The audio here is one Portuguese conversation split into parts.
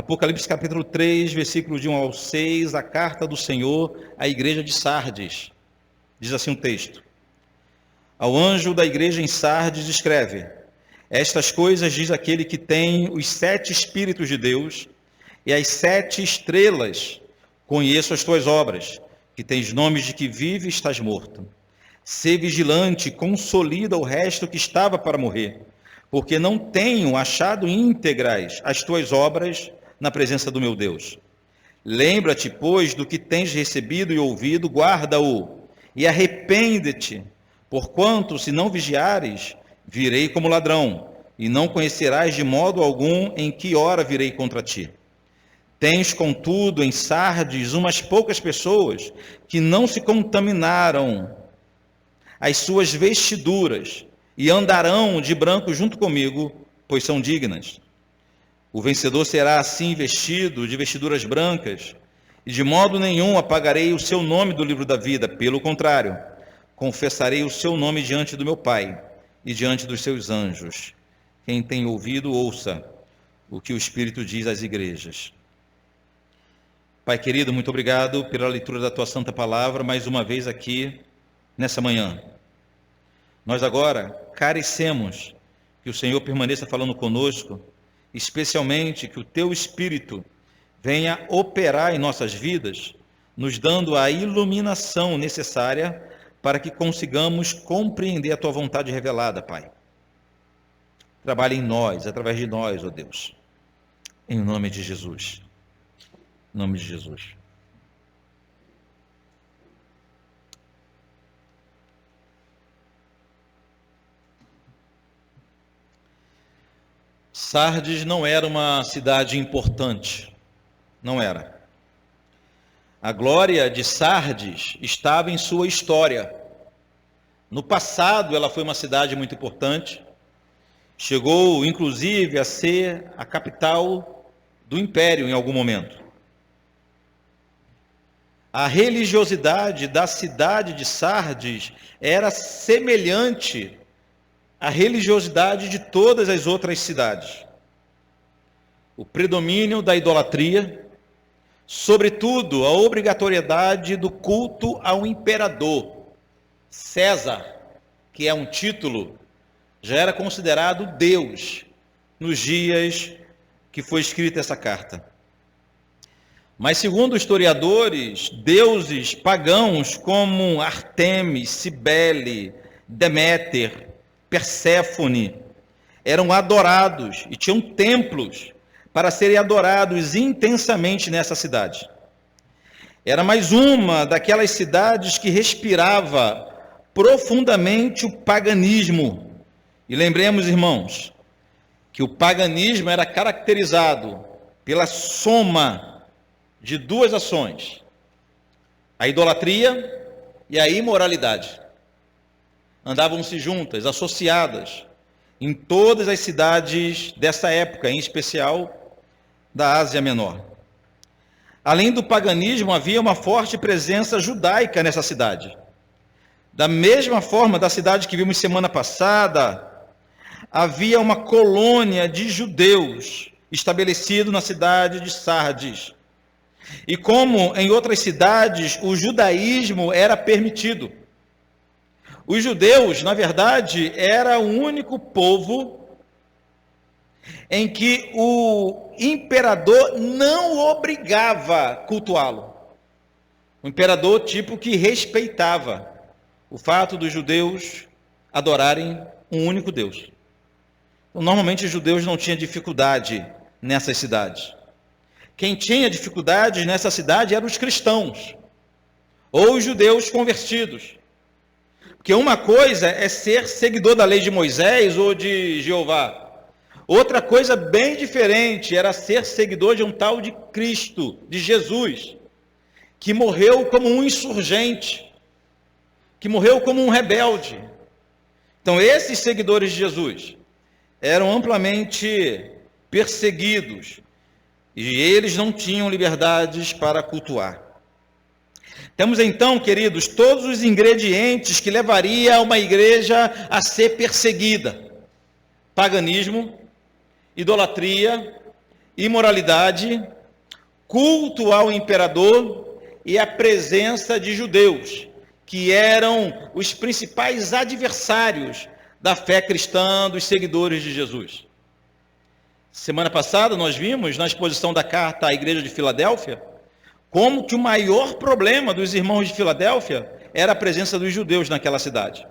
Apocalipse capítulo 3, versículos de 1 ao 6, a carta do Senhor à igreja de Sardes. Diz assim o texto: Ao anjo da igreja em Sardes escreve: Estas coisas diz aquele que tem os 7 Espíritos de Deus e as 7 estrelas. Conheço as tuas obras, que tens nomes de que vive e estás morto. Sê vigilante, consolida o resto que estava para morrer, porque não tenho achado íntegras as tuas obras na presença do meu Deus. Lembra-te, pois, do que tens recebido e ouvido, guarda-o, e arrepende-te, porquanto, se não vigiares, virei como ladrão, e não conhecerás de modo algum em que hora virei contra ti. Tens, contudo, em Sardes umas poucas pessoas que não se contaminaram as suas vestiduras, e andarão de branco junto comigo, pois são dignas. O vencedor será assim vestido de vestiduras brancas, e de modo nenhum apagarei o seu nome do livro da vida, pelo contrário, confessarei o seu nome diante do meu Pai e diante dos seus anjos. Quem tem ouvido, ouça o que o Espírito diz às igrejas. Pai querido, muito obrigado pela leitura da tua santa palavra, mais uma vez aqui, nessa manhã. Nós agora carecemos que o Senhor permaneça falando conosco, especialmente que o teu Espírito venha operar em nossas vidas, nos dando a iluminação necessária para que consigamos compreender a tua vontade revelada, Pai. Trabalhe em nós, através de nós, ó Deus. Em nome de Jesus. Em nome de Jesus. Sardes não era uma cidade importante, não era. A glória de Sardes estava em sua história. No passado, ela foi uma cidade muito importante, chegou inclusive a ser a capital do império em algum momento. A religiosidade da cidade de Sardes era semelhante à religiosidade de todas as outras cidades. O predomínio da idolatria, sobretudo a obrigatoriedade do culto ao imperador. César, que é um título, já era considerado Deus nos dias que foi escrita essa carta. Mas segundo historiadores, deuses pagãos como Artemis, Cibele, Deméter, Perséfone eram adorados e tinham templos para serem adorados intensamente nessa cidade. Era mais uma daquelas cidades que respirava profundamente o paganismo. E lembremos, irmãos, que o paganismo era caracterizado pela soma de 2 ações: a idolatria e a imoralidade. Andavam-se juntas, associadas, em todas as cidades dessa época, em especial da Ásia Menor. Além do paganismo, havia uma forte presença judaica nessa cidade. Da mesma forma, da cidade que vimos semana passada, havia uma colônia de judeus estabelecido na cidade de Sardes. E como em outras cidades, o judaísmo era permitido. Os judeus, na verdade, era o único povo em que o imperador não obrigava a cultuá-lo. O imperador, tipo, que respeitava o fato dos judeus adorarem um único Deus. Então, normalmente, os judeus não tinham dificuldade nessas cidades. Quem tinha dificuldades nessa cidade eram os cristãos, ou os judeus convertidos. Porque uma coisa é ser seguidor da lei de Moisés ou de Jeová. Outra coisa bem diferente era ser seguidor de um tal de Cristo, de Jesus, que morreu como um insurgente, que morreu como um rebelde. Então, esses seguidores de Jesus eram amplamente perseguidos e eles não tinham liberdades para cultuar. Temos então, queridos, todos os ingredientes que levaria uma igreja a ser perseguida: paganismo, idolatria imoralidade, culto ao imperador e a presença de judeus, que eram os principais adversários da fé cristã dos seguidores de Jesus. Semana passada nós vimos na exposição da carta à igreja de Filadélfia como que o maior problema dos irmãos de Filadélfia era a presença dos judeus naquela cidade.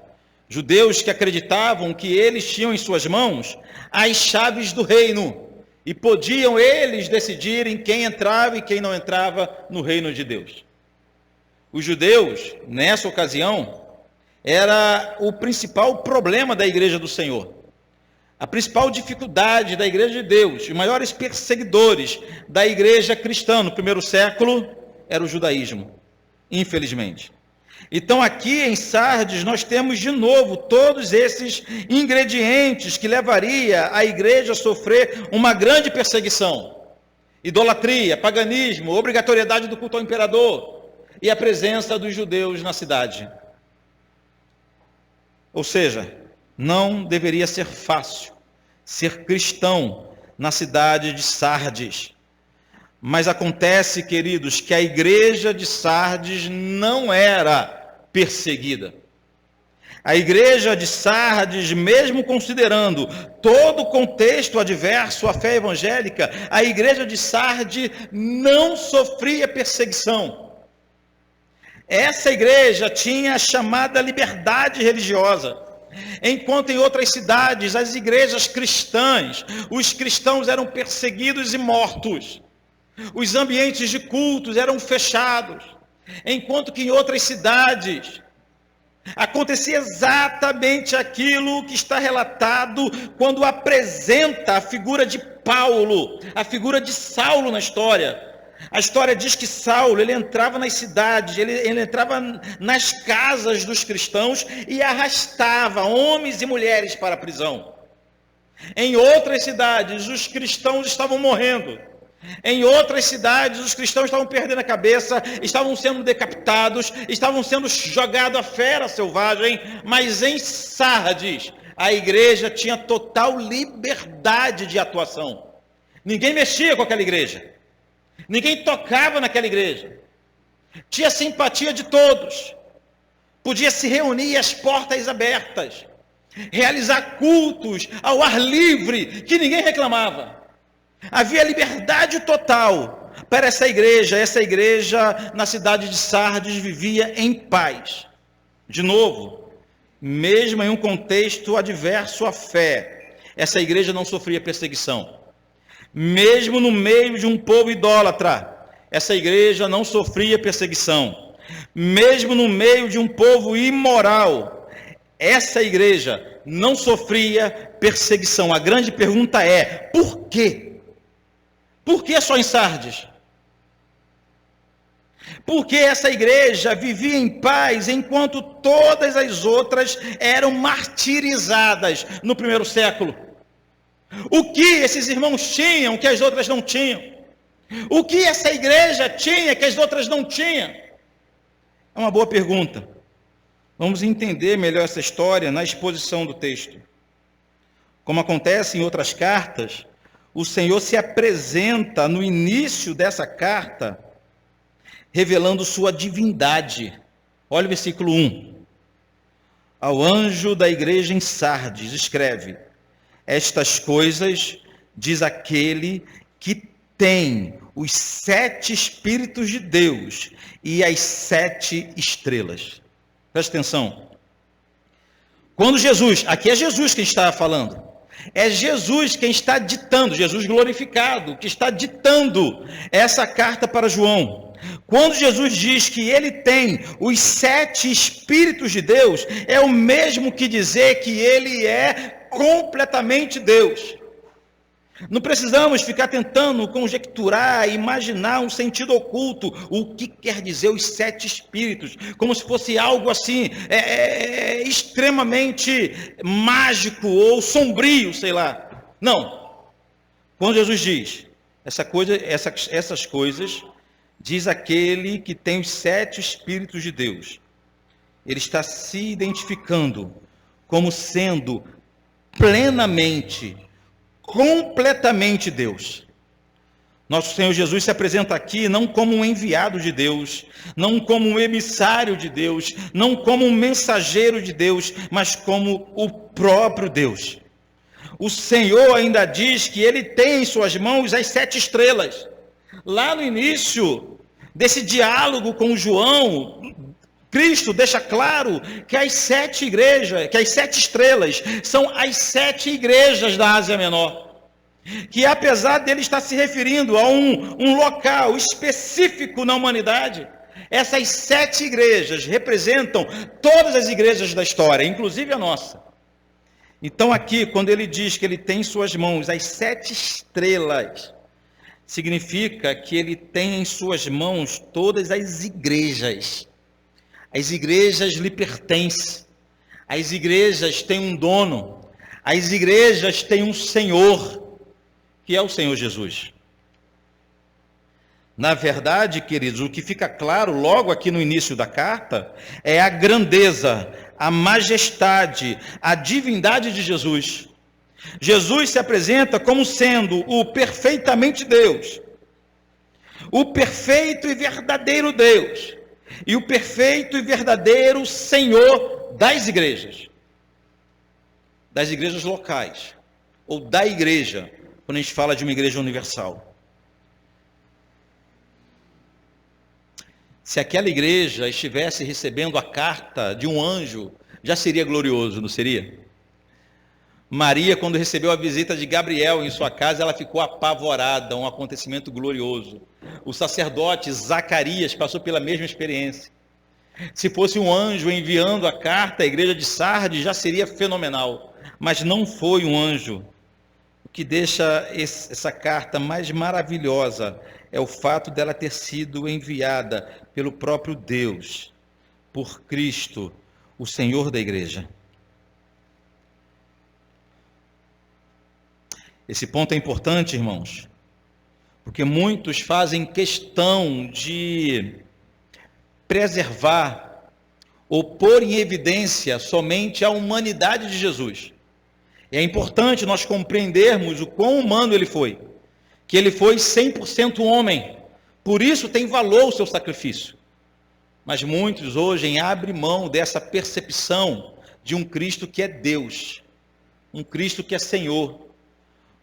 Judeus que acreditavam que eles tinham em suas mãos as chaves do reino e podiam eles decidirem quem entrava e quem não entrava no reino de Deus. Os judeus, nessa ocasião, era o principal problema da igreja do Senhor. A principal dificuldade da igreja de Deus, os maiores perseguidores da igreja cristã no primeiro século, era o judaísmo, infelizmente. Então aqui em Sardes nós temos de novo todos esses ingredientes que levaria a igreja a sofrer uma grande perseguição. Idolatria, paganismo, obrigatoriedade do culto ao imperador e a presença dos judeus na cidade. Ou seja, não deveria ser fácil ser cristão na cidade de Sardes. Mas acontece, queridos, que a igreja de Sardes não era perseguida. A igreja de Sardes, mesmo considerando todo o contexto adverso à fé evangélica, a igreja de Sardes não sofria perseguição. Essa igreja tinha a chamada liberdade religiosa. Enquanto em outras cidades, as igrejas cristãs, os cristãos eram perseguidos e mortos. Os ambientes de cultos eram fechados. Enquanto que em outras cidades, acontecia exatamente aquilo que está relatado quando apresenta a figura de Paulo, a figura de Saulo na história. A história diz que Saulo, ele entrava nas cidades, ele entrava nas casas dos cristãos e arrastava homens e mulheres para a prisão. Em outras cidades, os cristãos estavam morrendo. Em outras cidades, os cristãos estavam perdendo a cabeça, estavam sendo decapitados, estavam sendo jogados à fera selvagem, mas em Sardes, a igreja tinha total liberdade de atuação. Ninguém mexia com aquela igreja. Ninguém tocava naquela igreja. Tinha simpatia de todos. Podia se reunir às portas abertas. Realizar cultos ao ar livre, que ninguém reclamava. Havia liberdade total para essa igreja. Essa igreja na cidade de Sardes vivia em paz. De novo, mesmo em um contexto adverso à fé, essa igreja não sofria perseguição. Mesmo no meio de um povo idólatra, essa igreja não sofria perseguição. Mesmo no meio de um povo imoral, essa igreja não sofria perseguição. A grande pergunta é, por quê? Por que só em Sardes? Porque essa igreja vivia em paz enquanto todas as outras eram martirizadas no primeiro século. O que esses irmãos tinham que as outras não tinham? O que essa igreja tinha que as outras não tinham? É uma boa pergunta. Vamos entender melhor essa história na exposição do texto. Como acontece em outras cartas, o Senhor se apresenta no início dessa carta, revelando sua divindade. Olha o versículo 1. Ao anjo da igreja em Sardes, escreve: estas coisas diz aquele que tem os 7 Espíritos de Deus e as 7 estrelas. Presta atenção. Quando Jesus, aqui é Jesus quem está falando, é Jesus quem está ditando, Jesus glorificado, que está ditando essa carta para João. Quando Jesus diz que ele tem os 7 Espíritos de Deus, é o mesmo que dizer que ele é completamente Deus. Não precisamos ficar tentando conjecturar, imaginar um sentido oculto, o que quer dizer os 7 Espíritos, como se fosse algo assim, extremamente mágico ou sombrio, sei lá. Não. Quando Jesus diz essas coisas, diz aquele que tem os 7 Espíritos de Deus. Ele está se identificando como sendo plenamente, completamente Deus. Nosso Senhor Jesus se apresenta aqui não como um enviado de Deus, não como um emissário de Deus, não como um mensageiro de Deus, mas como o próprio Deus. O Senhor ainda diz que ele tem em suas mãos as 7 estrelas. Lá no início desse diálogo com João, Cristo deixa claro que as 7 igrejas, que as 7 estrelas são as 7 igrejas da Ásia Menor. Que apesar dele estar se referindo a um local específico na humanidade, essas 7 igrejas representam todas as igrejas da história, inclusive a nossa. Então aqui, quando ele diz que ele tem em suas mãos as 7 estrelas, significa que ele tem em suas mãos todas as igrejas. As igrejas lhe pertencem, as igrejas têm um dono, as igrejas têm um Senhor, que é o Senhor Jesus. Na verdade, queridos, o que fica claro logo aqui no início da carta é a grandeza, a majestade, a divindade de Jesus. Jesus se apresenta como sendo o perfeitamente Deus, o perfeito e verdadeiro Deus, e o perfeito e verdadeiro Senhor das igrejas locais, ou da igreja, quando a gente fala de uma igreja universal. Se aquela igreja estivesse recebendo a carta de um anjo, já seria glorioso, não seria? Maria, quando recebeu a visita de Gabriel em sua casa, ela ficou apavorada, um acontecimento glorioso. O sacerdote Zacarias passou pela mesma experiência. Se fosse um anjo enviando a carta à igreja de Sardes, já seria fenomenal, mas não foi um anjo. O que deixa essa carta mais maravilhosa é o fato dela ter sido enviada pelo próprio Deus, por Cristo, o Senhor da igreja. Esse ponto é importante, irmãos, porque muitos fazem questão de preservar ou pôr em evidência somente a humanidade de Jesus. É importante nós compreendermos o quão humano ele foi, que ele foi 100% homem, por isso tem valor o seu sacrifício. Mas muitos hoje abrem mão dessa percepção de um Cristo que é Deus, um Cristo que é Senhor,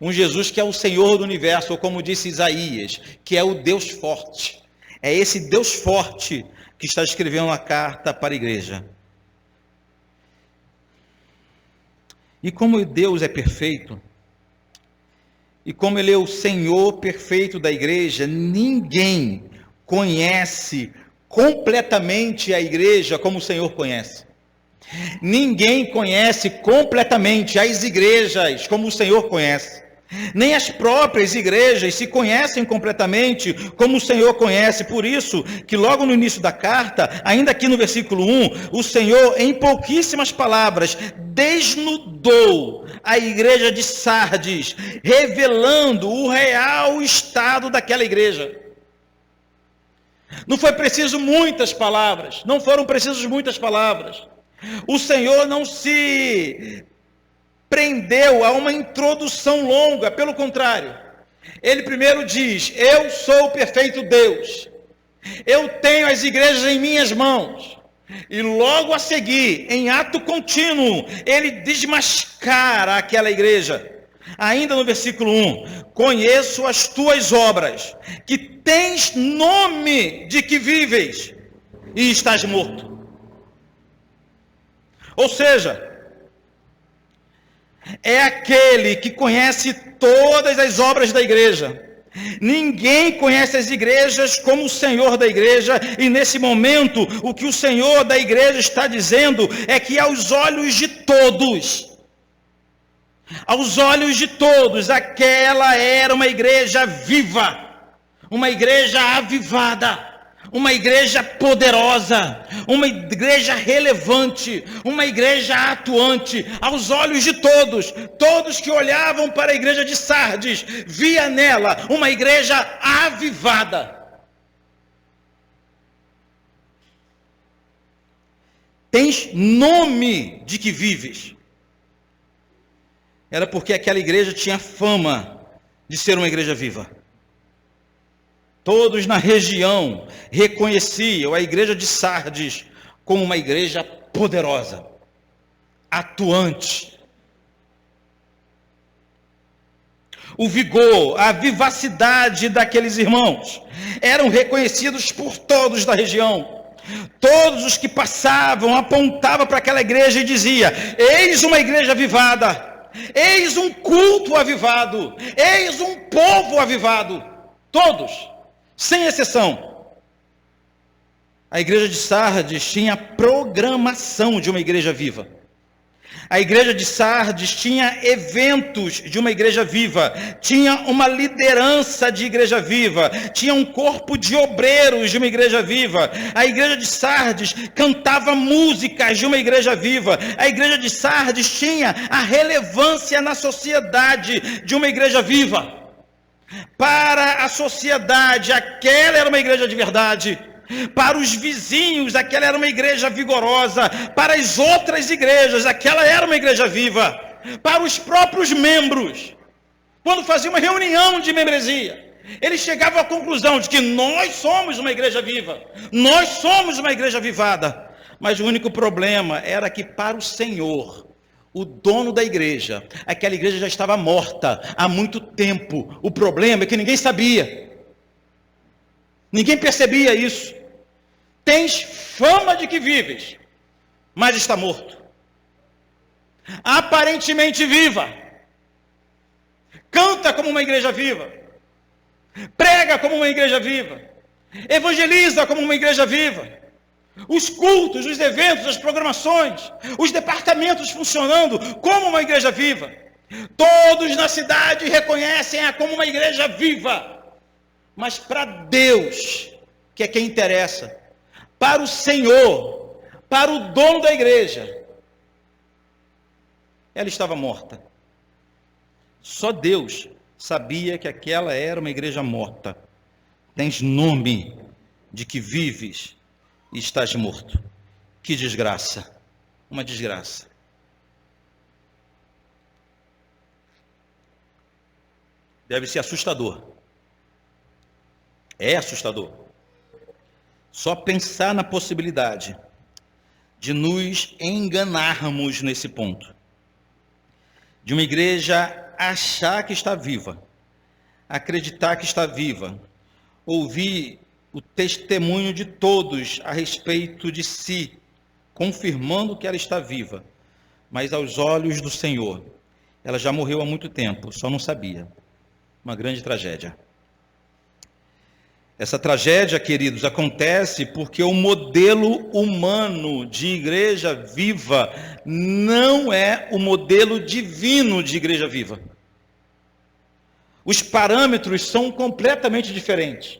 um Jesus que é o Senhor do universo, ou como disse Isaías, que é o Deus forte. É esse Deus forte que está escrevendo a carta para a igreja. E como Deus é perfeito, e como Ele é o Senhor perfeito da igreja, ninguém conhece completamente a igreja como o Senhor conhece. Ninguém conhece completamente as igrejas como o Senhor conhece. Nem as próprias igrejas se conhecem completamente como o Senhor conhece. Por isso que logo no início da carta, ainda aqui no versículo 1, o Senhor, em pouquíssimas palavras, desnudou a igreja de Sardes, revelando o real estado daquela igreja. Não foi preciso muitas palavras, não foram precisas muitas palavras. O Senhor não se prendeu a uma introdução longa, pelo contrário. Ele primeiro diz: eu sou o perfeito Deus, eu tenho as igrejas em minhas mãos. E logo a seguir, em ato contínuo, ele desmascara aquela igreja. Ainda no versículo 1, conheço as tuas obras, que tens nome de que vives e estás morto. Ou seja, é aquele que conhece todas as obras da igreja. Ninguém conhece as igrejas como o Senhor da igreja, e nesse momento, o que o Senhor da igreja está dizendo é que aos olhos de todos, aquela era uma igreja viva, uma igreja avivada, uma igreja poderosa, uma igreja relevante, uma igreja atuante, aos olhos de todos que olhavam para a igreja de Sardes, via nela uma igreja avivada. Tens nome de que vives. Era porque aquela igreja tinha fama de ser uma igreja viva. Todos na região reconheciam a igreja de Sardes como uma igreja poderosa, atuante. O vigor, a vivacidade daqueles irmãos eram reconhecidos por todos da região. Todos os que passavam apontavam para aquela igreja e diziam: eis uma igreja avivada, eis um culto avivado, eis um povo avivado. Todos, sem exceção. A igreja de Sardes tinha a programação de uma igreja viva. A igreja de Sardes tinha eventos de uma igreja viva, tinha uma liderança de igreja viva, tinha um corpo de obreiros de uma igreja viva. A igreja de Sardes cantava músicas de uma igreja viva. A igreja de Sardes tinha a relevância na sociedade de uma igreja viva. Para a sociedade, aquela era uma igreja de verdade. Para os vizinhos, aquela era uma igreja vigorosa. Para as outras igrejas, aquela era uma igreja viva. Para os próprios membros, quando fazia uma reunião de membresia, eles chegavam à conclusão de que nós somos uma igreja viva, nós somos uma igreja avivada. Mas o único problema era que para o Senhor, o dono da igreja, aquela igreja já estava morta há muito tempo. O problema é que ninguém sabia. Ninguém percebia isso. Tens fama de que vives, mas está morto. Aparentemente viva. Canta como uma igreja viva. Prega como uma igreja viva. Evangeliza como uma igreja viva. Os cultos, os eventos, as programações, os departamentos funcionando como uma igreja viva. Todos na cidade reconhecem-a como uma igreja viva. Mas para Deus, que é quem interessa, para o Senhor, para o dono da igreja, ela estava morta. Só Deus sabia que aquela era uma igreja morta. Tens nome de que vives e estás morto. Que desgraça, uma desgraça. Deve ser assustador. É assustador. Só pensar na possibilidade de nos enganarmos nesse ponto. De uma igreja achar que está viva, acreditar que está viva, ouvir o testemunho de todos a respeito de si, confirmando que ela está viva, mas aos olhos do Senhor, ela já morreu há muito tempo, só não sabia. Uma grande tragédia. Essa tragédia, queridos, acontece porque o modelo humano de igreja viva não é o modelo divino de igreja viva. Os parâmetros são completamente diferentes.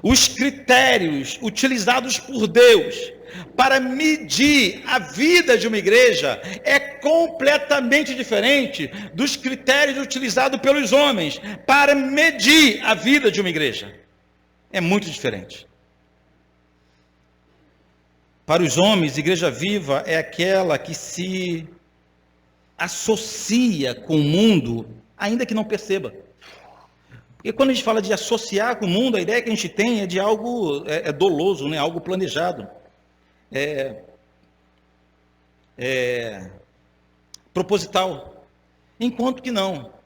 Os critérios utilizados por Deus para medir a vida de uma igreja é completamente diferente dos critérios utilizados pelos homens para medir a vida de uma igreja. É muito diferente. Para os homens, igreja viva é aquela que se associa com o mundo, ainda que não perceba. Porque quando a gente fala de associar com o mundo, a ideia que a gente tem é de algo doloso, né? Algo planejado. Proposital. Enquanto que não.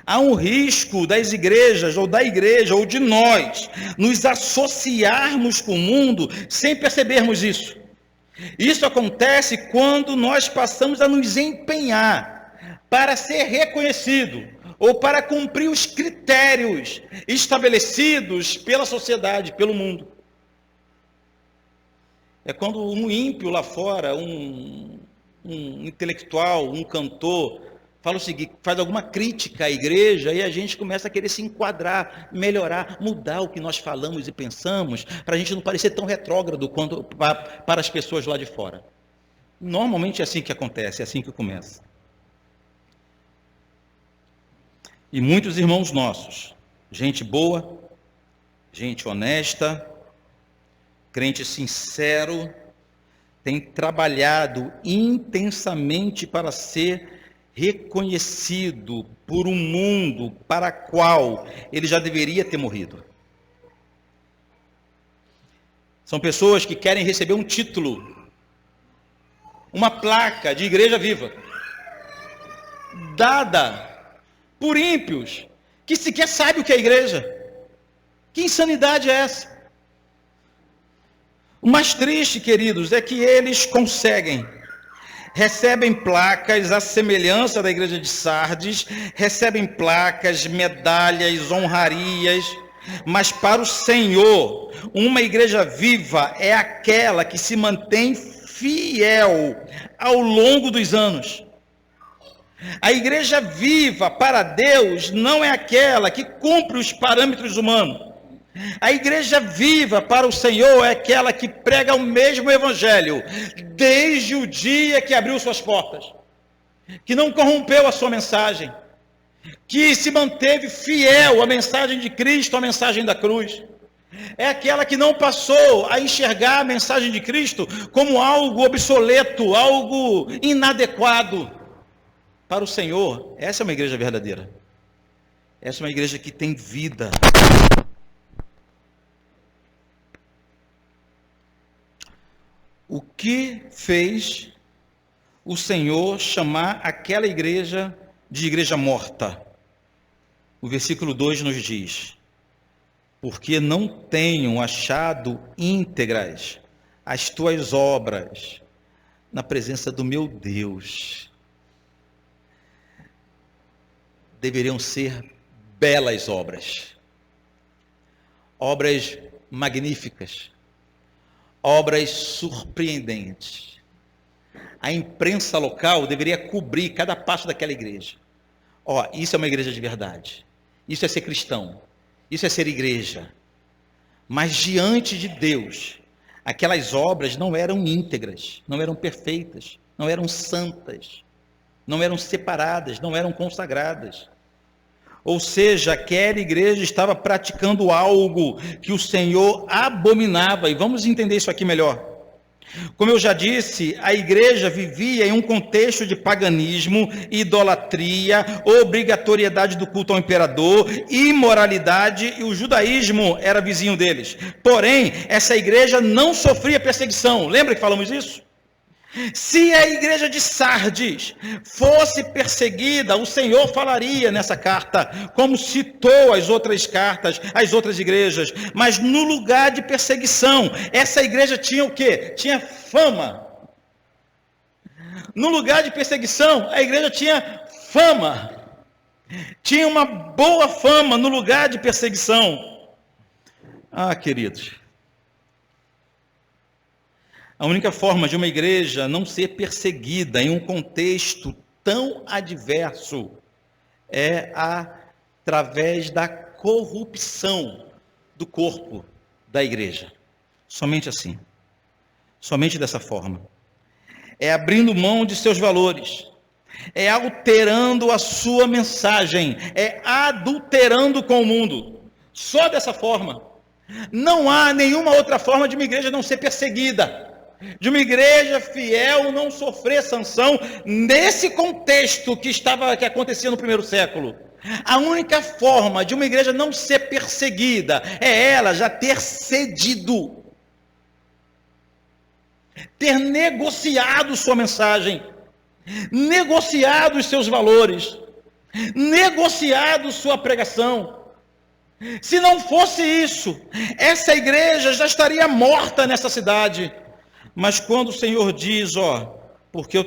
Há um risco das igrejas, ou da igreja, ou de nós, nos associarmos com o mundo sem percebermos isso. Isso acontece quando nós passamos a nos empenhar para ser reconhecido, ou para cumprir os critérios estabelecidos pela sociedade, pelo mundo. É quando um ímpio lá fora, um intelectual, um cantor, fala o seguinte, faz alguma crítica à igreja e a gente começa a querer se enquadrar, melhorar, mudar o que nós falamos e pensamos, para a gente não parecer tão retrógrado quanto para as pessoas lá de fora. Normalmente é assim que acontece, é assim que começa. E muitos irmãos nossos, gente boa, gente honesta, crente sincero, tem trabalhado intensamente para ser reconhecido por um mundo para qual ele já deveria ter morrido. São pessoas que querem receber um título, uma placa de igreja viva, dada por ímpios, que sequer sabem o que é igreja. Que insanidade é essa? O mais triste, queridos, é que eles recebem placas à semelhança da igreja de Sardes, recebem placas, medalhas, honrarias, mas para o Senhor, uma igreja viva é aquela que se mantém fiel ao longo dos anos. A igreja viva para Deus não é aquela que cumpre os parâmetros humanos. A igreja viva para o Senhor é aquela que prega o mesmo evangelho desde o dia que abriu suas portas, que não corrompeu a sua mensagem, que se manteve fiel à mensagem de Cristo, à mensagem da cruz. É aquela que não passou a enxergar a mensagem de Cristo como algo obsoleto, algo inadequado. Para o Senhor, essa é uma igreja verdadeira. Essa é uma igreja que tem vida. O que fez o Senhor chamar aquela igreja de igreja morta? O versículo 2 nos diz: porque não tenham achado íntegras as tuas obras na presença do meu Deus. Deveriam ser belas obras, obras magníficas, obras surpreendentes. A imprensa local deveria cobrir cada passo daquela igreja. Isso é uma igreja de verdade. Isso é ser cristão. Isso é ser igreja. Mas diante de Deus, aquelas obras não eram íntegras, não eram perfeitas, não eram santas, não eram separadas, não eram consagradas. Ou seja, aquela igreja estava praticando algo que o Senhor abominava. E vamos entender isso aqui melhor. Como eu já disse, a igreja vivia em um contexto de paganismo, idolatria, obrigatoriedade do culto ao imperador, imoralidade, e o judaísmo era vizinho deles. Porém, essa igreja não sofria perseguição. Lembra que falamos isso? Se a igreja de Sardes fosse perseguida, o Senhor falaria nessa carta, como citou as outras cartas, as outras igrejas. Mas no lugar de perseguição, essa igreja tinha o quê? Tinha fama. No lugar de perseguição, a igreja tinha fama. Tinha uma boa fama no lugar de perseguição. Queridos, a única forma de uma igreja não ser perseguida em um contexto tão adverso é através da corrupção do corpo da igreja. Somente assim. Somente dessa forma. É abrindo mão de seus valores. É alterando a sua mensagem. É adulterando com o mundo. Só dessa forma. Não há nenhuma outra forma de uma igreja não ser perseguida, de uma igreja fiel não sofrer sanção nesse contexto que acontecia no primeiro século. A única forma de uma igreja não ser perseguida é ela já ter cedido, ter negociado sua mensagem, negociado os seus valores, negociado sua pregação. Se não fosse isso, essa igreja já estaria morta nessa cidade. Mas quando o Senhor diz, porque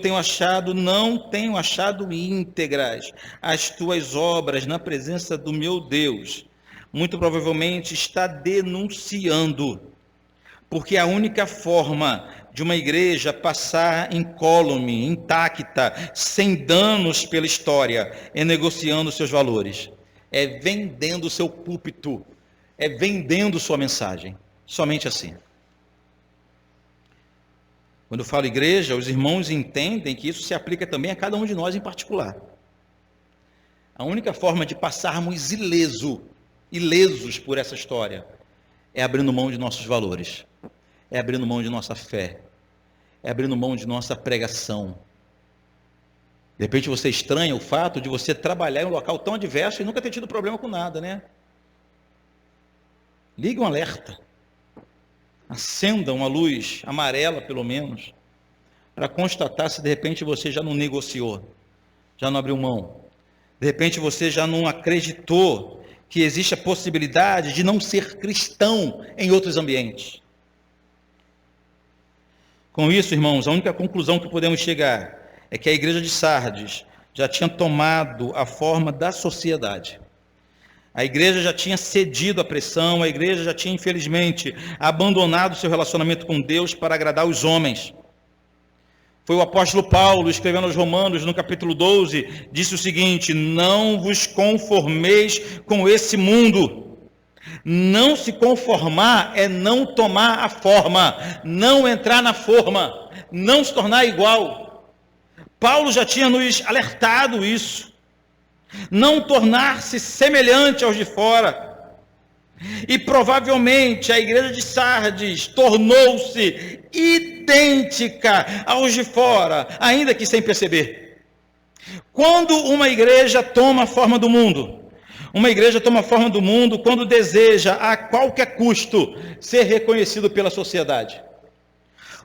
não tenho achado íntegras as tuas obras na presença do meu Deus, muito provavelmente está denunciando, porque a única forma de uma igreja passar incólume, intacta, sem danos pela história, é negociando seus valores, é vendendo o seu púlpito, é vendendo sua mensagem, somente assim. Quando eu falo igreja, os irmãos entendem que isso se aplica também a cada um de nós em particular. A única forma de passarmos ilesos por essa história, é abrindo mão de nossos valores, é abrindo mão de nossa fé, é abrindo mão de nossa pregação. De repente você estranha o fato de você trabalhar em um local tão adverso e nunca ter tido problema com nada, né? Ligue um alerta. Acenda uma luz amarela, pelo menos, para constatar se de repente você já não negociou, já não abriu mão. De repente você já não acreditou que existe a possibilidade de não ser cristão em outros ambientes. Com isso, irmãos, a única conclusão que podemos chegar é que a igreja de Sardes já tinha tomado a forma da sociedade. A igreja já tinha cedido à pressão, a igreja já tinha, infelizmente, abandonado seu relacionamento com Deus para agradar os homens. Foi o apóstolo Paulo, escrevendo aos Romanos, no capítulo 12, disse o seguinte: não vos conformeis com esse mundo. Não se conformar é não tomar a forma, não entrar na forma, não se tornar igual. Paulo já tinha nos alertado isso. Não tornar-se semelhante aos de fora. E provavelmente a igreja de Sardes tornou-se idêntica aos de fora, ainda que sem perceber. Quando uma igreja toma a forma do mundo, quando deseja a qualquer custo ser reconhecido pela sociedade.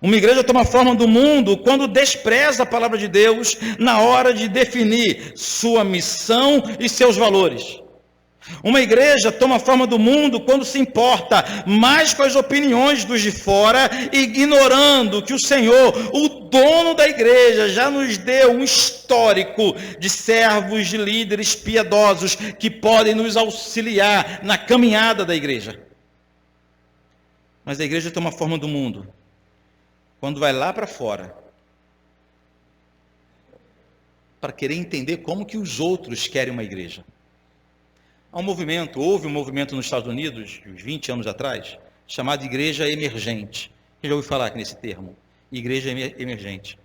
Uma igreja toma a forma do mundo quando despreza a palavra de Deus na hora de definir sua missão e seus valores. Uma igreja toma a forma do mundo quando se importa mais com as opiniões dos de fora, ignorando que o Senhor, o dono da igreja, já nos deu um histórico de servos, de líderes piedosos que podem nos auxiliar na caminhada da igreja. Mas a igreja toma a forma do mundo quando vai lá para fora para querer entender como que os outros querem uma igreja. Houve um movimento nos Estados Unidos, uns 20 anos atrás, chamado Igreja Emergente. Quem já ouviu falar aqui nesse termo? Igreja Emergente.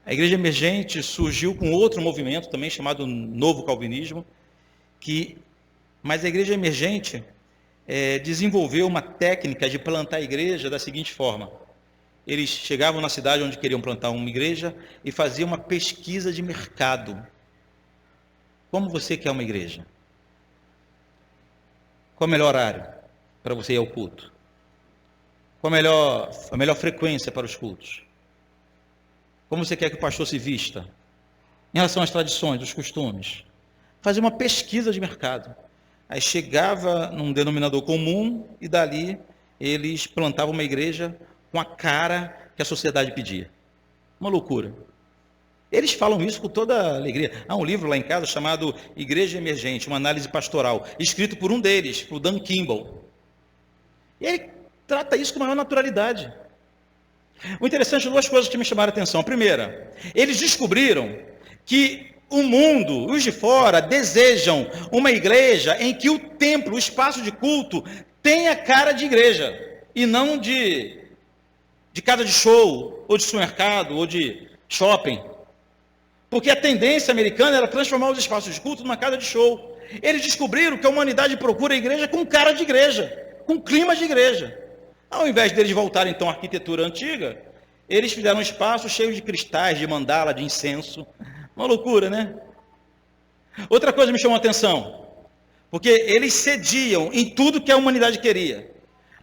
A Igreja Emergente surgiu com outro movimento também, chamado Novo Calvinismo, mas a Igreja Emergente desenvolveu uma técnica de plantar a igreja da seguinte forma: eles chegavam na cidade onde queriam plantar uma igreja e faziam uma pesquisa de mercado. Como você quer uma igreja? Qual o melhor horário para você ir ao culto? Qual a melhor frequência para os cultos? Como você quer que o pastor se vista? Em relação às tradições, os costumes. Fazia uma pesquisa de mercado. Aí chegava num denominador comum e dali eles plantavam uma igreja com a cara que a sociedade pedia. Uma loucura. Eles falam isso com toda alegria. Há um livro lá em casa chamado Igreja Emergente, uma análise pastoral, escrito por um deles, por Dan Kimball. E ele trata isso com maior naturalidade. O interessante, duas coisas que me chamaram a atenção. A primeira, eles descobriram que o mundo, os de fora, desejam uma igreja em que o templo, o espaço de culto, tenha cara de igreja, e não de casa de show, ou de supermercado, ou de shopping. Porque a tendência americana era transformar os espaços de culto numa casa de show. Eles descobriram que a humanidade procura a igreja com cara de igreja, com clima de igreja. Ao invés deles voltarem então à arquitetura antiga, eles fizeram um espaço cheio de cristais, de mandala, de incenso. Uma loucura, né? Outra coisa me chamou a atenção, porque eles cediam em tudo que a humanidade queria.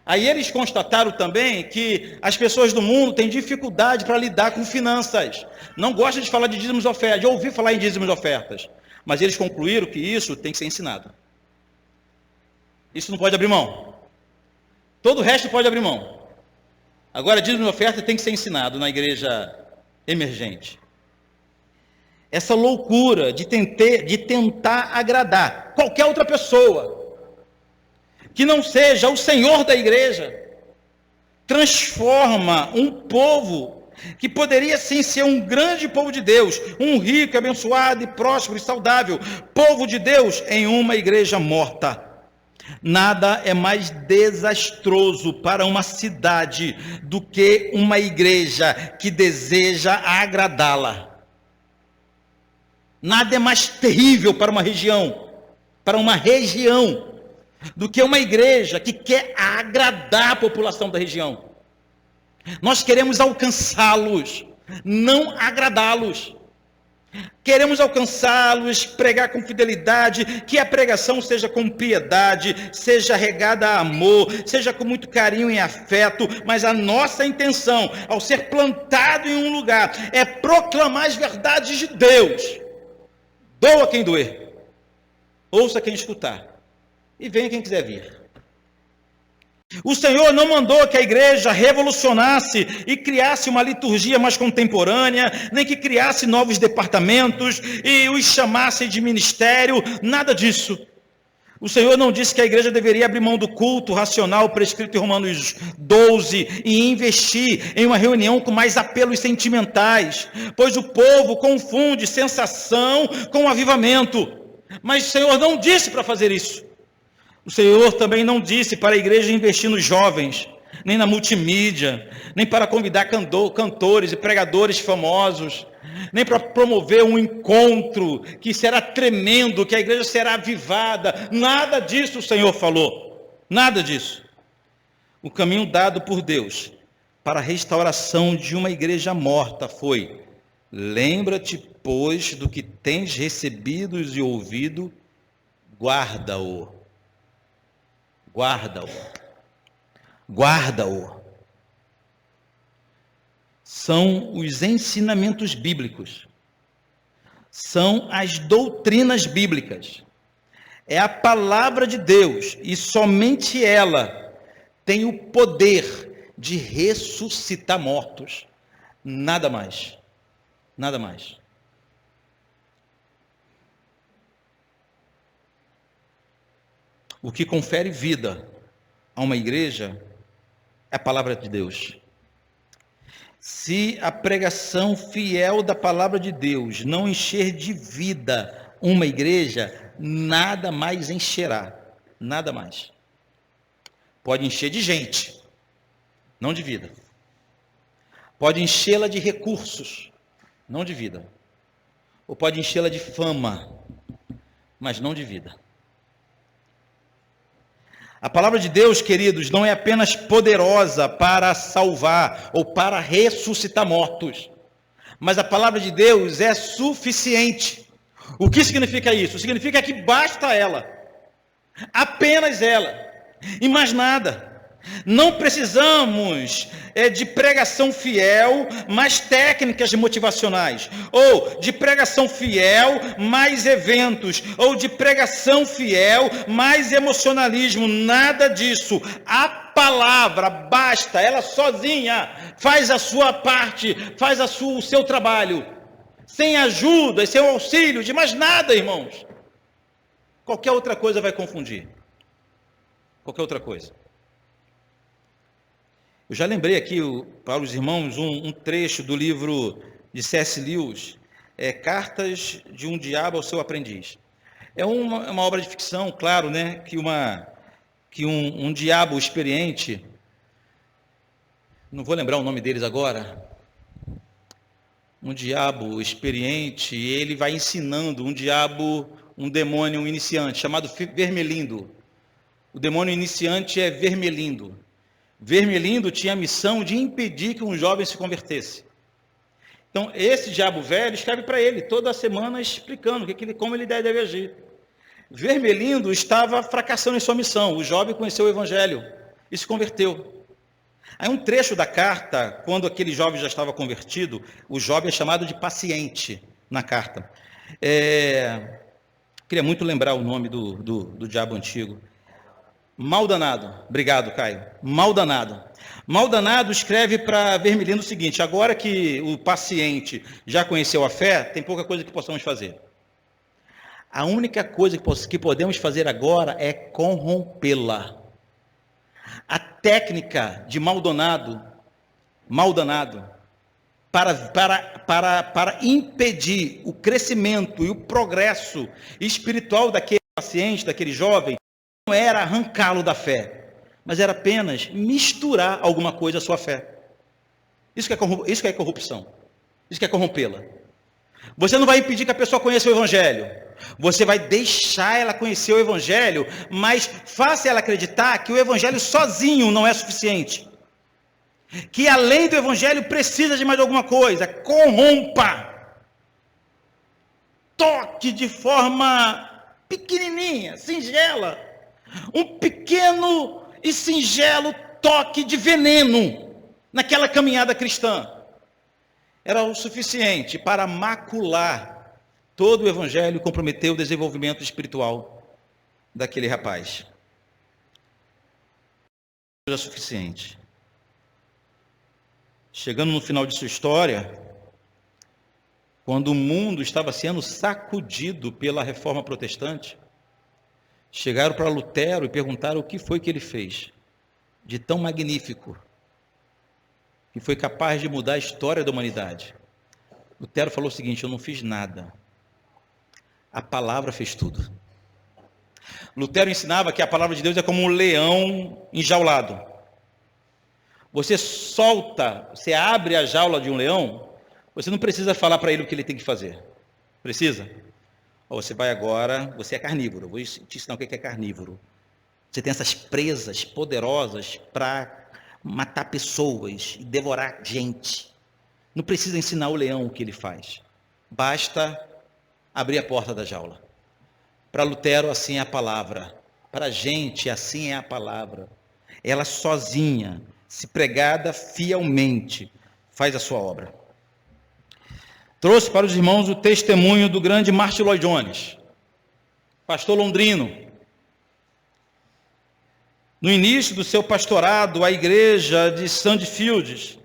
Aí eles constataram também que as pessoas do mundo têm dificuldade para lidar com finanças. Não gostam de falar de dízimos e ofertas, de ouvir falar em dízimos e ofertas. Mas eles concluíram que isso tem que ser ensinado. Isso não pode abrir mão. Todo o resto pode abrir mão. Agora, dízimos e ofertas tem que ser ensinado na igreja emergente. Essa loucura de tentar agradar qualquer outra pessoa que não seja o Senhor da igreja, transforma um povo que poderia sim ser um grande povo de Deus, um rico, abençoado e próspero e saudável povo de Deus, em uma igreja morta. Nada é mais desastroso para uma cidade do que uma igreja que deseja agradá-la. Nada é mais terrível para uma região, do que uma igreja que quer agradar a população da região. Nós queremos alcançá-los, não agradá-los. Queremos alcançá-los, pregar com fidelidade, que a pregação seja com piedade, seja regada a amor, seja com muito carinho e afeto, mas a nossa intenção, ao ser plantado em um lugar, é proclamar as verdades de Deus. Doa quem doer, ouça quem escutar, e venha quem quiser vir. O Senhor não mandou que a igreja revolucionasse e criasse uma liturgia mais contemporânea, nem que criasse novos departamentos e os chamasse de ministério, nada disso. O Senhor não disse que a igreja deveria abrir mão do culto racional prescrito em Romanos 12 e investir em uma reunião com mais apelos sentimentais, pois o povo confunde sensação com avivamento. Mas o Senhor não disse para fazer isso. O Senhor também não disse para a igreja investir nos jovens, nem na multimídia, nem para convidar cantores e pregadores famosos, nem para promover um encontro que será tremendo, que a igreja será avivada. Nada disso o Senhor falou, nada disso. O caminho dado por Deus para a restauração de uma igreja morta foi: lembra-te, pois, do que tens recebido e ouvido, guarda-o. Guarda-o. Guarda-o. São os ensinamentos bíblicos. São as doutrinas bíblicas. É a palavra de Deus, e somente ela tem o poder de ressuscitar mortos. Nada mais. Nada mais. O que confere vida a uma igreja é a palavra de Deus. Se a pregação fiel da palavra de Deus não encher de vida uma igreja, nada mais encherá. Nada mais. Pode encher de gente, não de vida. Pode enchê-la de recursos, não de vida. Ou pode enchê-la de fama, mas não de vida. A palavra de Deus, queridos, não é apenas poderosa para salvar ou para ressuscitar mortos, mas a palavra de Deus é suficiente. O que significa isso? Significa que basta ela, apenas ela, e mais nada. Não precisamos de pregação fiel, mais técnicas motivacionais, ou de pregação fiel, mais eventos, ou de pregação fiel, mais emocionalismo, nada disso. A palavra basta, ela sozinha faz a sua parte, faz o seu trabalho, sem ajuda e sem auxílio de mais nada, irmãos. Qualquer outra coisa vai confundir, qualquer outra coisa. Eu já lembrei aqui para os irmãos um trecho do livro de C.S. Lewis, Cartas de um Diabo ao Seu Aprendiz. É uma obra de ficção, claro, né, que um diabo experiente, não vou lembrar o nome deles agora, um diabo experiente, ele vai ensinando um demônio iniciante, chamado Vermelindo. O demônio iniciante é Vermelindo. Vermelindo tinha a missão de impedir que um jovem se convertesse. Então, esse diabo velho escreve para ele toda semana explicando como ele deve agir. Vermelindo estava fracassando em sua missão. O jovem conheceu o evangelho e se converteu. Aí um trecho da carta, quando aquele jovem já estava convertido, o jovem é chamado de paciente na carta. Queria muito lembrar o nome do diabo antigo. Maldanado, obrigado, Caio. Maldanado. Maldanado escreve para Vermelindo o seguinte: agora que o paciente já conheceu a fé, tem pouca coisa que possamos fazer. A única coisa que podemos fazer agora é corrompê-la. A técnica de Maldanado para impedir o crescimento e o progresso espiritual daquele paciente, daquele jovem, não era arrancá-lo da fé, mas era apenas misturar alguma coisa à sua fé. Isso que é corrupção. Isso que é corrompê-la. Você não vai impedir que a pessoa conheça o evangelho. Você vai deixar ela conhecer o evangelho, mas faça ela acreditar que o evangelho sozinho não é suficiente. Que além do evangelho precisa de mais alguma coisa. Corrompa. toque de forma pequenininha, singela, um pequeno e singelo toque de veneno naquela caminhada cristã era o suficiente para macular todo o evangelho e comprometer o desenvolvimento espiritual daquele rapaz. Era suficiente. Chegando no final de sua história, quando o mundo estava sendo sacudido pela reforma protestante, chegaram para Lutero e perguntaram o que foi que ele fez de tão magnífico, que foi capaz de mudar a história da humanidade. Lutero falou o seguinte: eu não fiz nada, a palavra fez tudo. Lutero ensinava que a palavra de Deus é como um leão enjaulado. Você solta, você abre a jaula de um leão, você não precisa falar para ele o que ele tem que fazer. Precisa? Ou você vai agora, você é carnívoro, eu vou te ensinar o que é carnívoro. Você tem essas presas poderosas para matar pessoas e devorar gente. Não precisa ensinar o leão o que ele faz. Basta abrir a porta da jaula. Para Lutero, assim é a palavra. Para a gente, assim é a palavra. Ela sozinha, se pregada fielmente, faz a sua obra. Trouxe para os irmãos o testemunho do grande Martyn Lloyd-Jones, pastor londrino. No início do seu pastorado, a igreja de Sandfields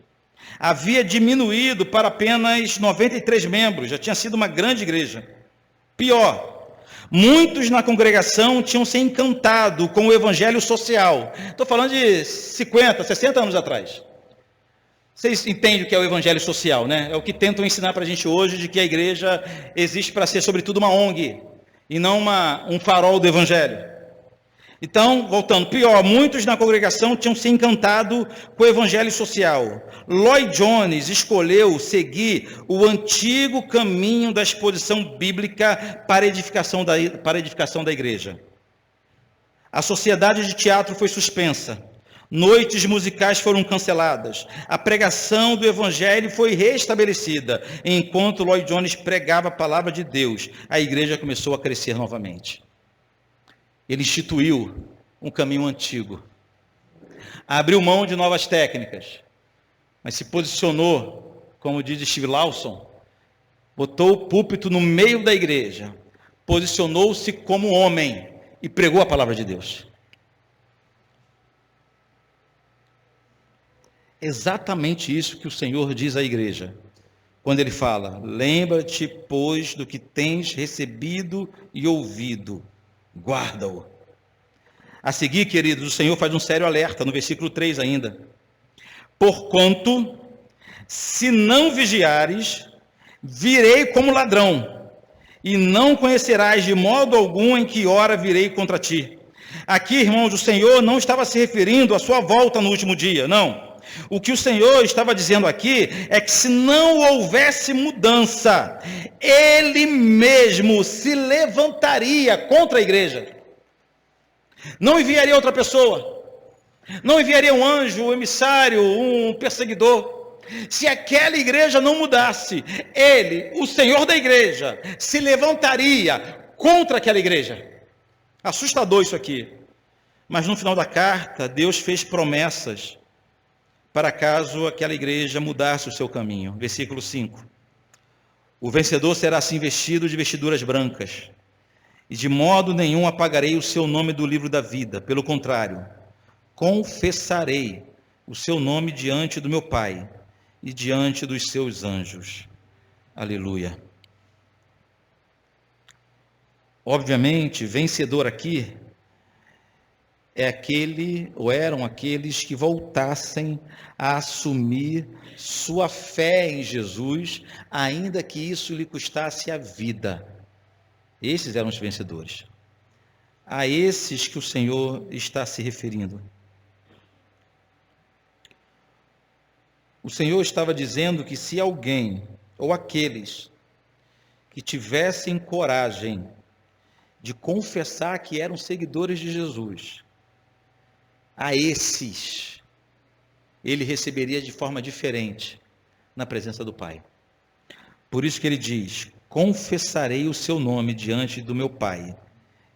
havia diminuído para apenas 93 membros, já tinha sido uma grande igreja. Pior, muitos na congregação tinham se encantado com o evangelho social. Estou falando de 50, 60 anos atrás. Vocês entendem o que é o evangelho social, né? É o que tentam ensinar para a gente hoje, de que a igreja existe para ser, sobretudo, uma ONG, e não um farol do evangelho. Então, voltando, pior, muitos na congregação tinham se encantado com o evangelho social. Lloyd-Jones escolheu seguir o antigo caminho da exposição bíblica para a edificação da igreja. A sociedade de teatro foi suspensa. Noites musicais foram canceladas. A pregação do evangelho foi restabelecida. Enquanto Lloyd-Jones pregava a palavra de Deus, a igreja começou a crescer novamente. Ele instituiu um caminho antigo. Abriu mão de novas técnicas, mas se posicionou, como diz Steve Lawson, botou o púlpito no meio da igreja, posicionou-se como homem e pregou a palavra de Deus. Exatamente isso que o Senhor diz à igreja, quando Ele fala: lembra-te, pois, do que tens recebido e ouvido, guarda-o. A seguir, queridos, o Senhor faz um sério alerta, no versículo 3 ainda. Porquanto, se não vigiares, virei como ladrão, e não conhecerás de modo algum em que hora virei contra ti. Aqui, irmãos, o Senhor não estava se referindo à sua volta no último dia, não. O que o Senhor estava dizendo aqui é que se não houvesse mudança, Ele mesmo se levantaria contra a igreja. Não enviaria outra pessoa, não enviaria um anjo, um emissário, um perseguidor. Se aquela igreja não mudasse, Ele, o Senhor da igreja, se levantaria contra aquela igreja. Assustador isso aqui. Mas no final da carta, Deus fez promessas para caso aquela igreja mudasse o seu caminho. Versículo 5. O vencedor será assim vestido de vestiduras brancas, e de modo nenhum apagarei o seu nome do livro da vida. Pelo contrário, confessarei o seu nome diante do meu Pai e diante dos seus anjos. Aleluia. Obviamente, vencedor aqui é aquele, ou eram aqueles que voltassem a assumir sua fé em Jesus, ainda que isso lhe custasse a vida. Esses eram os vencedores. A esses que o Senhor está se referindo. O Senhor estava dizendo que se alguém, ou aqueles, que tivessem coragem de confessar que eram seguidores de Jesus, a esses, ele receberia de forma diferente na presença do Pai. Por isso que ele diz: confessarei o seu nome diante do meu Pai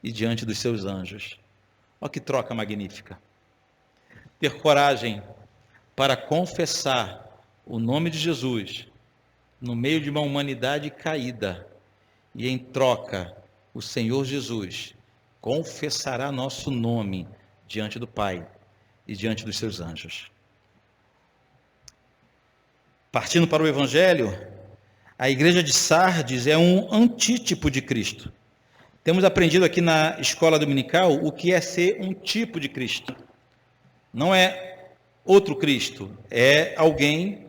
e diante dos seus anjos. Olha que troca magnífica. Ter coragem para confessar o nome de Jesus no meio de uma humanidade caída, e em troca, o Senhor Jesus confessará nosso nome diante do Pai e diante dos seus anjos. Partindo para o Evangelho, a igreja de Sardes é um antítipo de Cristo. Temos aprendido aqui na escola dominical o que é ser um tipo de Cristo. Não é outro Cristo, é alguém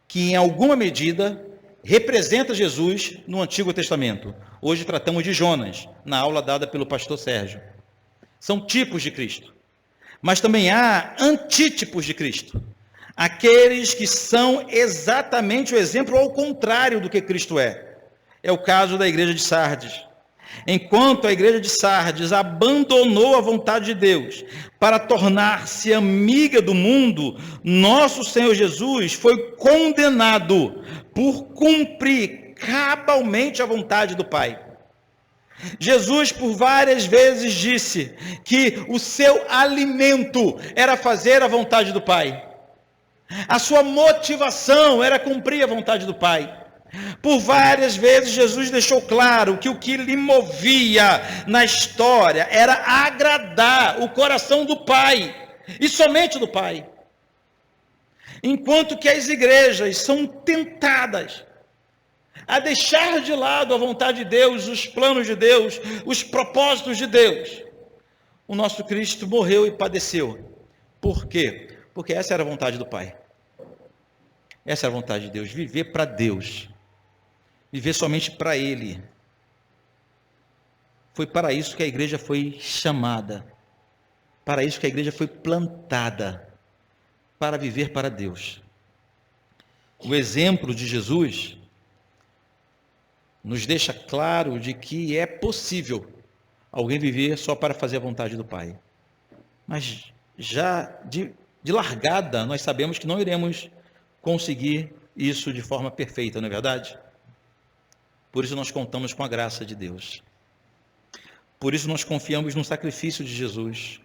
que em alguma medida representa Jesus no Antigo Testamento. Hoje tratamos de Jonas, na aula dada pelo pastor Sérgio. São tipos de Cristo. Mas também há antítipos de Cristo. Aqueles que são exatamente o exemplo ao contrário do que Cristo é. É o caso da igreja de Sardes. Enquanto a igreja de Sardes abandonou a vontade de Deus para tornar-se amiga do mundo, nosso Senhor Jesus foi condenado por cumprir cabalmente a vontade do Pai. Jesus por várias vezes disse que o seu alimento era fazer a vontade do Pai. A sua motivação era cumprir a vontade do Pai. Por várias vezes Jesus deixou claro que o que lhe movia na história era agradar o coração do Pai, e somente do Pai. Enquanto que as igrejas são tentadas a deixar de lado a vontade de Deus, os planos de Deus, os propósitos de Deus, o nosso Cristo morreu e padeceu. Por quê? Porque essa era a vontade do Pai. Essa era a vontade de Deus, viver para Deus. Viver somente para Ele. Foi para isso que a igreja foi chamada. Para isso que a igreja foi plantada. Para viver para Deus. O exemplo de Jesus nos deixa claro de que é possível alguém viver só para fazer a vontade do Pai. Mas já de largada, nós sabemos que não iremos conseguir isso de forma perfeita, não é verdade? Por isso nós contamos com a graça de Deus. Por isso nós confiamos no sacrifício de Jesus.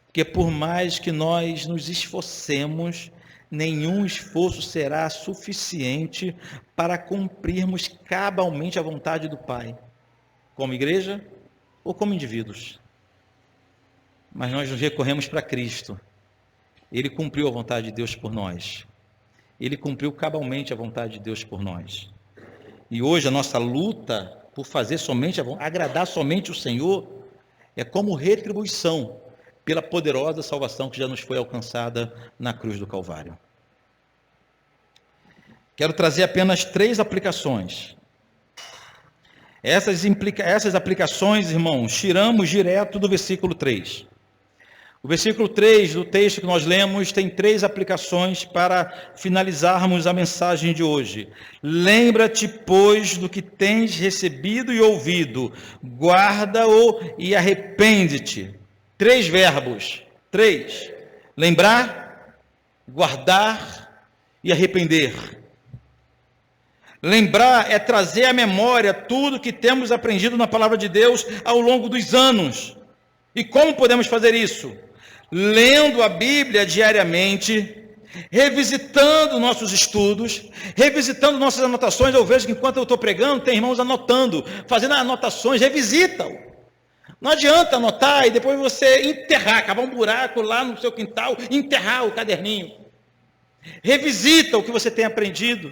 Porque por mais que nós nos esforcemos, nenhum esforço será suficiente para cumprirmos cabalmente a vontade do Pai, como igreja ou como indivíduos. Mas nós nos recorremos para Cristo. Ele cumpriu a vontade de Deus por nós. Ele cumpriu cabalmente a vontade de Deus por nós. E hoje a nossa luta por fazer somente, agradar somente o Senhor, é como retribuição pela poderosa salvação que já nos foi alcançada na cruz do Calvário. Quero trazer apenas 3 aplicações. Essas aplicações, irmãos, tiramos direto do versículo 3. O versículo 3 do texto que nós lemos tem 3 aplicações para finalizarmos a mensagem de hoje. Lembra-te, pois, do que tens recebido e ouvido, guarda-o e arrepende-te. 3 verbos. 3. Lembrar, guardar e arrepender. Lembrar é trazer à memória tudo que temos aprendido na palavra de Deus ao longo dos anos. E como podemos fazer isso? Lendo a Bíblia diariamente, revisitando nossos estudos, revisitando nossas anotações. Eu vejo que enquanto eu estou pregando, tem irmãos anotando, fazendo anotações, revisita-o. Não adianta anotar e depois você enterrar, cavar um buraco lá no seu quintal, enterrar o caderninho. Revisita o que você tem aprendido.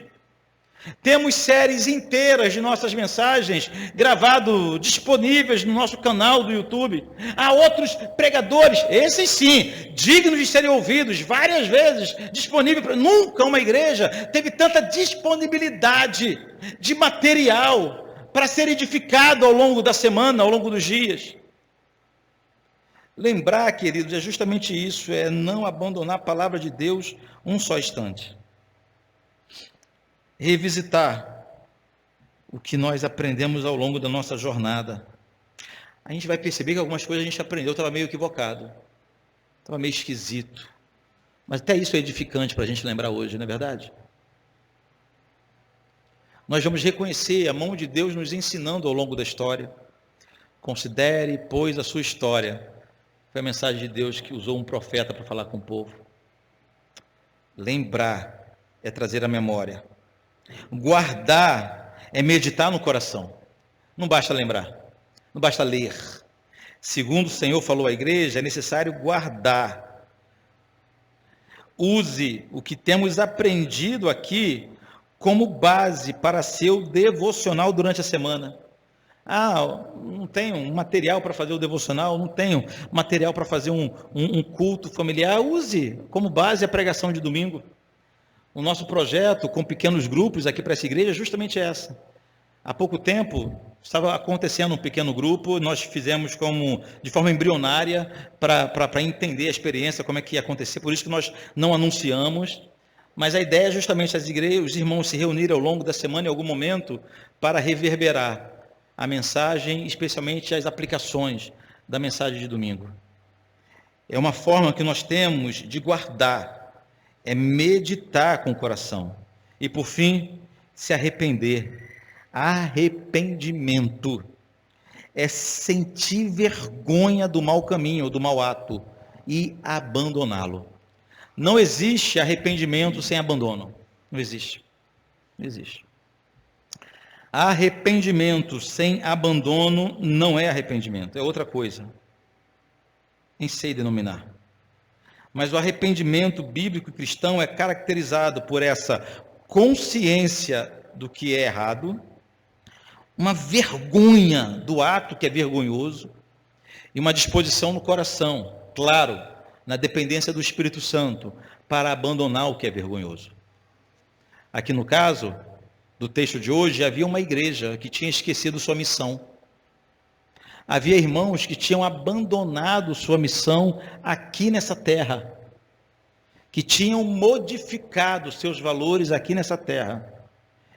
Temos séries inteiras de nossas mensagens gravadas, disponíveis no nosso canal do YouTube. Há outros pregadores, esses sim, dignos de serem ouvidos, várias vezes disponíveis. Nunca uma igreja teve tanta disponibilidade de material para ser edificado ao longo da semana, ao longo dos dias. Lembrar, queridos, é justamente isso, é não abandonar a palavra de Deus um só instante. Revisitar o que nós aprendemos ao longo da nossa jornada. A gente vai perceber que algumas coisas a gente aprendeu, estava meio equivocado, estava meio esquisito. Mas até isso é edificante para a gente lembrar hoje, não é verdade? Nós vamos reconhecer a mão de Deus nos ensinando ao longo da história. Considere, pois, a sua história. Foi a mensagem de Deus que usou um profeta para falar com o povo. Lembrar é trazer a memória. Guardar é meditar no coração. Não basta lembrar, não basta ler. Segundo o Senhor falou à igreja, é necessário guardar. Use o que temos aprendido aqui como base para seu devocional durante a semana. Não tenho material para fazer o devocional, não tenho material para fazer um culto familiar. Use como base a pregação de domingo. O nosso projeto com pequenos grupos aqui para essa igreja é justamente essa. Há pouco tempo estava acontecendo um pequeno grupo, nós fizemos de forma embrionária para entender a experiência, como é que ia acontecer, por isso que nós não anunciamos, mas a ideia é justamente os irmãos se reunirem ao longo da semana em algum momento para reverberar a mensagem, especialmente as aplicações da mensagem de domingo. É uma forma que nós temos de guardar, é meditar com o coração e, por fim, se arrepender. Arrependimento é sentir vergonha do mau caminho, ou do mau ato, e abandoná-lo. Não existe arrependimento sem abandono. Não existe. Não existe. Arrependimento sem abandono não é arrependimento, é outra coisa. Nem sei denominar. Mas o arrependimento bíblico cristão é caracterizado por essa consciência do que é errado, uma vergonha do ato que é vergonhoso e uma disposição no coração, claro, na dependência do Espírito Santo, para abandonar o que é vergonhoso. Aqui no caso do texto de hoje, havia uma igreja que tinha esquecido sua missão. Havia irmãos que tinham abandonado sua missão aqui nessa terra, que tinham modificado seus valores aqui nessa terra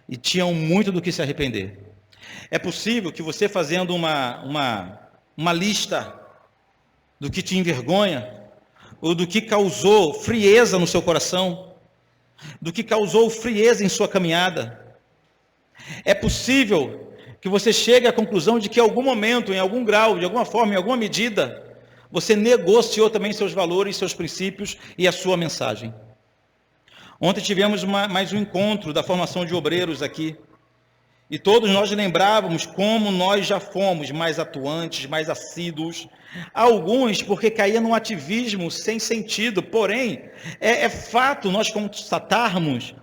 e tinham muito do que se arrepender. É possível que você, fazendo uma lista do que te envergonha, ou do que causou frieza no seu coração, do que causou frieza em sua caminhada, é possível que você chegue à conclusão de que em algum momento, em algum grau, de alguma forma, em alguma medida, você negociou também seus valores, seus princípios e a sua mensagem. Ontem tivemos mais um encontro da formação de obreiros aqui. E todos nós lembrávamos como nós já fomos mais atuantes, mais assíduos. Alguns porque caía num ativismo sem sentido. Porém, é fato nós constatarmos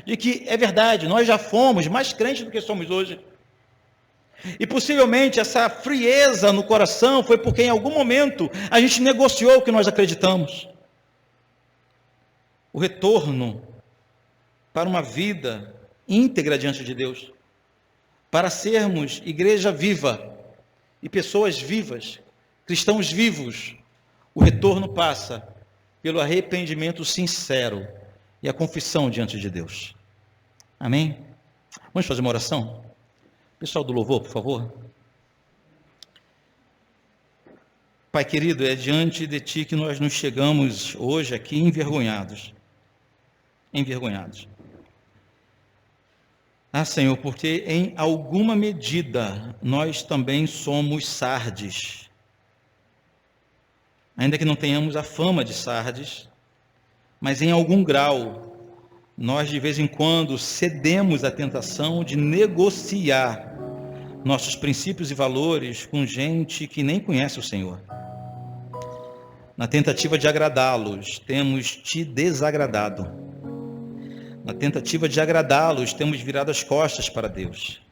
de que é verdade, nós já fomos mais crentes do que somos hoje. E possivelmente essa frieza no coração foi porque em algum momento a gente negociou o que nós acreditamos. O retorno para uma vida íntegra diante de Deus, para sermos igreja viva e pessoas vivas, cristãos vivos, o retorno passa pelo arrependimento sincero e a confissão diante de Deus. Amém? Vamos fazer uma oração? Pessoal do louvor, por favor. Pai querido, é diante de Ti que nós nos chegamos hoje aqui envergonhados. Senhor, porque em alguma medida nós também somos Sardes. Ainda que não tenhamos a fama de Sardes, mas em algum grau, nós de vez em quando cedemos à tentação de negociar nossos princípios e valores com gente que nem conhece o Senhor. Na tentativa de agradá-los, temos te desagradado. Na tentativa de agradá-los, temos virado as costas para Deus.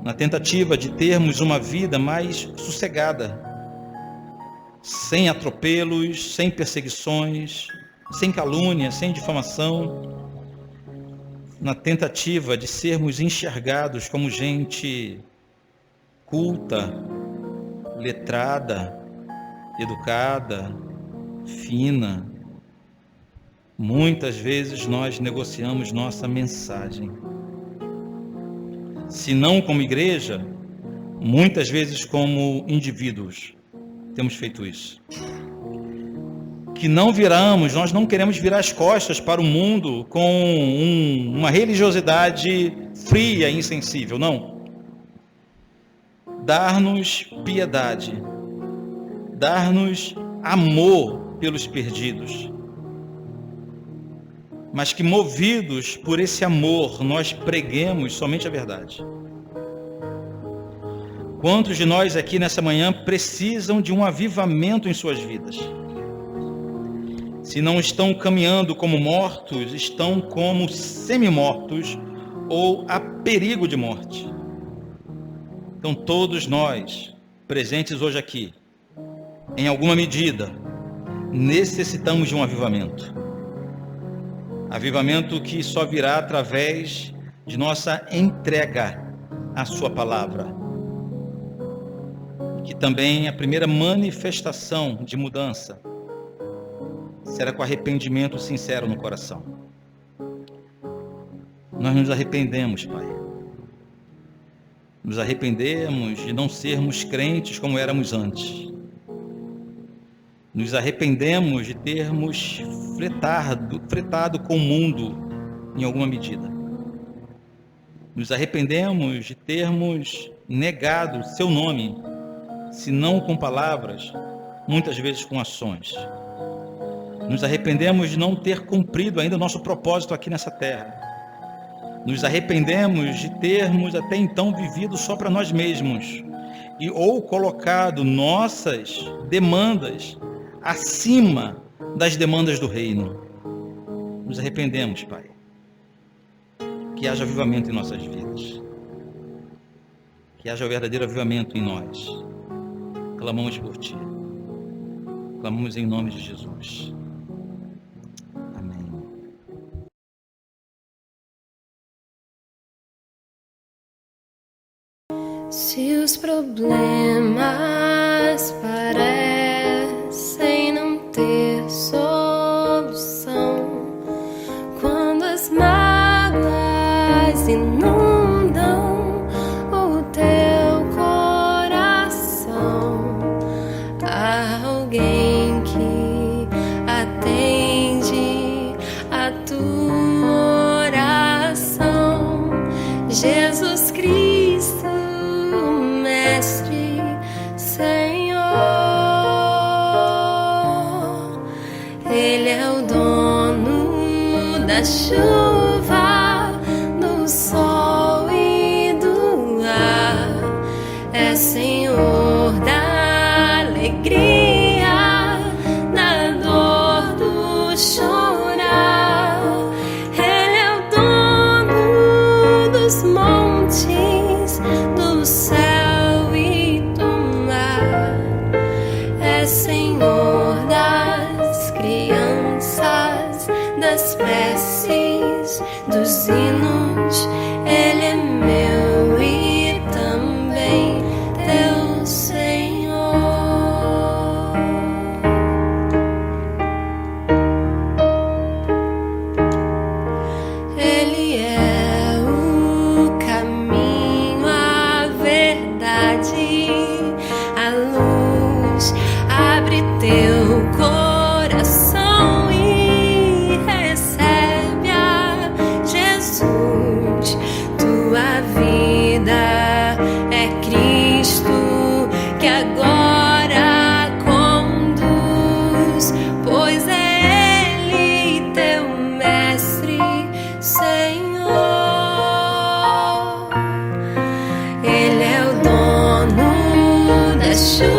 Na tentativa de termos uma vida mais sossegada, sem atropelos, sem perseguições, sem calúnia, sem difamação. Na tentativa de sermos enxergados como gente culta, letrada, educada, fina. Muitas vezes nós negociamos nossa mensagem. Se não como igreja, muitas vezes como indivíduos, temos feito isso. que nós não queremos virar as costas para o mundo com uma religiosidade fria e insensível, não. Dar-nos piedade, dar-nos amor pelos perdidos, mas que movidos por esse amor, nós preguemos somente a verdade. Quantos de nós aqui nessa manhã precisam de um avivamento em suas vidas? Se não estão caminhando como mortos, estão como semi-mortos ou a perigo de morte. Então todos nós, presentes hoje aqui, em alguma medida, necessitamos de um avivamento. Avivamento que só virá através de nossa entrega à sua palavra. Que também a primeira manifestação de mudança será com arrependimento sincero no coração. Nós nos arrependemos, Pai. Nos arrependemos de não sermos crentes como éramos antes. Nos arrependemos de termos fretado com o mundo em alguma medida. Nos arrependemos de termos negado seu nome, se não com palavras, muitas vezes com ações. Nos arrependemos de não ter cumprido ainda o nosso propósito aqui nessa terra. Nos arrependemos de termos até então vivido só para nós mesmos ou colocado nossas demandas acima das demandas do reino. Nos arrependemos, Pai. Que haja avivamento em nossas vidas. Que haja o verdadeiro avivamento em nós. Clamamos por Ti. Clamamos em nome de Jesus. Amém. Se os problemas parecem não ter solução, quando as mágoas inundam o teu coração, há alguém que atende a tua oração. Jesus Cristo, Mestre, Senhor, Ele é o dono da chuva, do sol e do ar, é Senhor da alegria, da dor, do chorar. Ele é o dono dos montes, do céu e do mar, é Senhor das crianças, das preces, dos hinos. Ele é meu e também teu Senhor. Ele é o caminho, a verdade, a luz. Abre teu coração e recebe a Jesus. Tua vida é Cristo que agora conduz, pois é Ele teu Mestre, Senhor. Ele é o dono da chuva,